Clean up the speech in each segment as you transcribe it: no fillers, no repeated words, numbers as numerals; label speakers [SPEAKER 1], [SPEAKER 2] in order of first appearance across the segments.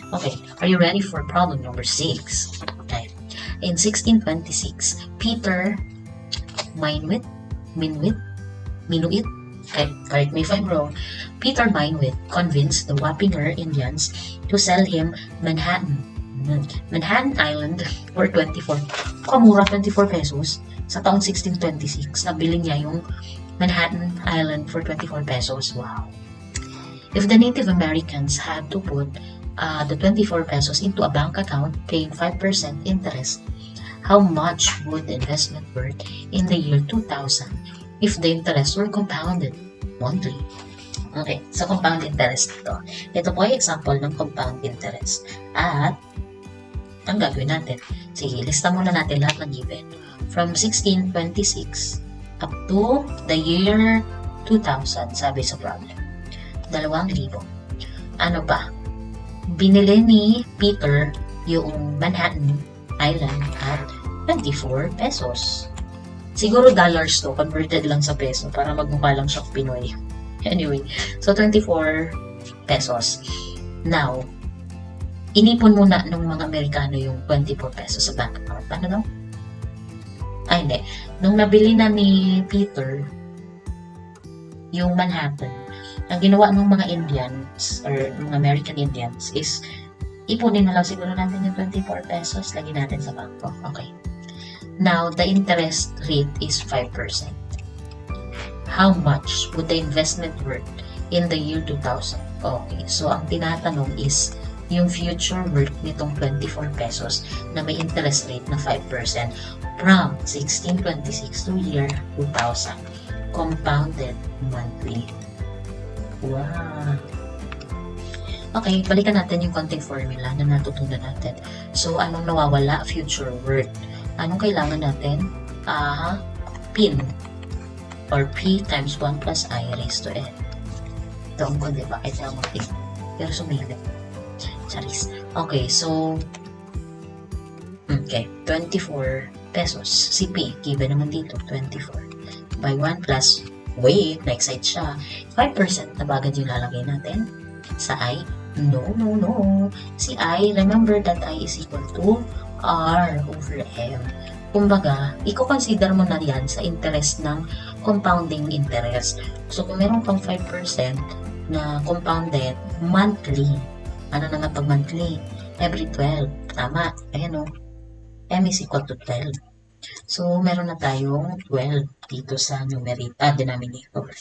[SPEAKER 1] Okay, are you ready for problem number 6? Okay. In 1626, Peter Minuit, okay, correct me if I'm wrong, Peter Minuit convinced the Wapinger Indians to sell him Manhattan Island for 24, kamura 24 pesos. Sa taong 1626, nabili niya yung Manhattan Island for 24 pesos. Wow. If the Native Americans had to put the 24 pesos into a bank account paying 5% interest, how much would the investment worth in the year 2000 if the interest were compounded monthly? Okay, so compound interest ito. Ito po ay example ng compound interest. At, ang gagawin natin, sige, lista muna natin lahat ng given. From 1626 up to the year 2000, sabi sa problem. 2,000. Ano pa? Binili ni Peter yung Manhattan Island at 24 pesos. Siguro dollars to, converted lang sa peso para magmukha lang siyang Pinoy. Anyway, so 24 pesos. Now, inipon muna ng mga Amerikano yung 24 pesos sa bank account. Paano daw? Ay, hindi. Nung nabili na ni Peter yung Manhattan, ang ginawa ng mga Indians or mga American Indians is ipunin na lang siguro natin yung 24 pesos, lagi natin sa bangko. Okay. Now, the interest rate is 5%. How much would the investment worth in the year 2000? Okay, so ang tinatanong is yung future worth nitong 24 pesos na may interest rate na 5% from 1626 to year 2000. Compounded monthly. Wow! Okay, balikan natin yung konting formula na natutunan natin. So, anong nawawala? Future worth. Anong kailangan natin? Pin. Or P times 1 plus I raised to N. Ito ang ko, diba? Ito ang P. Pero sumilip. Charis. Okay, so, okay, 24 pesos. Si P, given naman dito, 24. By 1 plus, wait, na-excite siya. 5% na bagad yung lalagay natin. Sa I, no. Si I, remember that I is equal to R over M. Kumbaga, i-consider mo na yan sa interest ng compounding interest. So, kung meron kang 5% na compounded monthly, ano na nga pag monthly? Every 12. Tama. Ayan o. M is equal to 12. So, meron na tayong 12 dito sa denominator.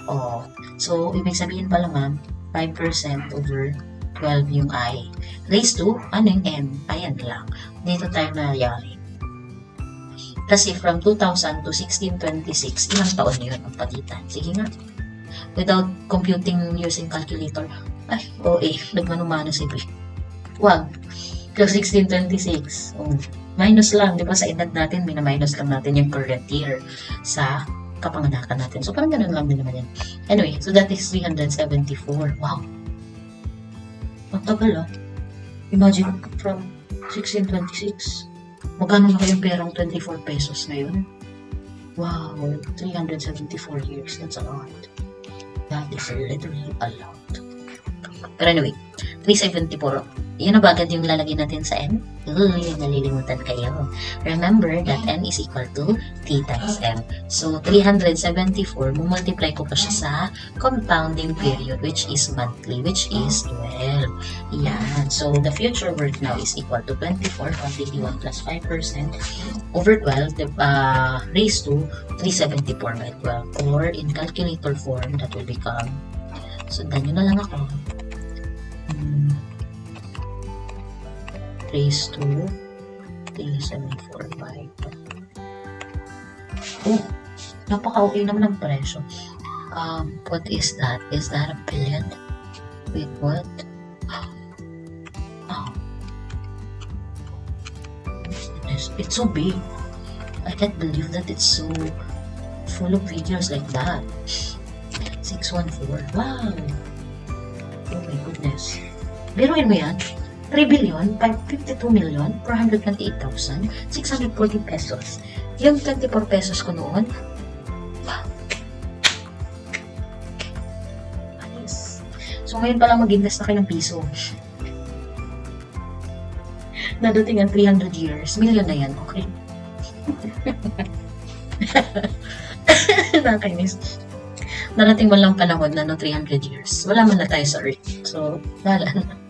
[SPEAKER 1] Oh. So, ibig sabihin pala ma'am, 5% over 12 yung I. Raised to, ano yung M? Ayan lang. Dito tayo nangyari. Kasi from 2000 to 1626, ilang taon yun ang pagitan? Sige nga. Without computing using calculator, ay, nagmanumano si B. Wag. Plus 1626. Oh. Minus lang, di ba? Sa edad natin, minus lang natin yung current year sa kapanganakan natin. So, parang ganun lang din naman yan. Anyway, so that is 374. Wow. Ang tagal Imagine from 1626. Magkano na kayong perang 24 pesos ngayon? Wow, 374 years. That's a lot. That is literally a lot. Pero anyway, 374. Yun na ba agad yung lalagyan natin sa N? Uy, nalilimutan kayo. Remember that N is equal to T times M. So, 374, multiply ko pa siya sa compounding period, which is monthly, which is 12. Yan. So, the future worth now is equal to 24, quantity 1 plus 5% over 12, raised to 374 by 12. Or, in calculator form, that will become, sundan nyo na lang ako, raised to 374 by 12. Oh, napaka-okay naman ang presyo. What is that? Is that a billion? Wait, what? Oh. It's so big. I can't believe that it's so full of videos like that. 614. Wow! Oh my goodness. Biruin mo yan? 3,552,428,640 pesos. Yung 24 pesos ko noon, wow. Alis. So, ngayon palang mag-invest na kayo ng piso. Nadating ang 300 years. Million na yan, okay? Nakakainis. Narating mo lang panahon na no 300 years. Wala man na tayo sa Earth. So, wala na.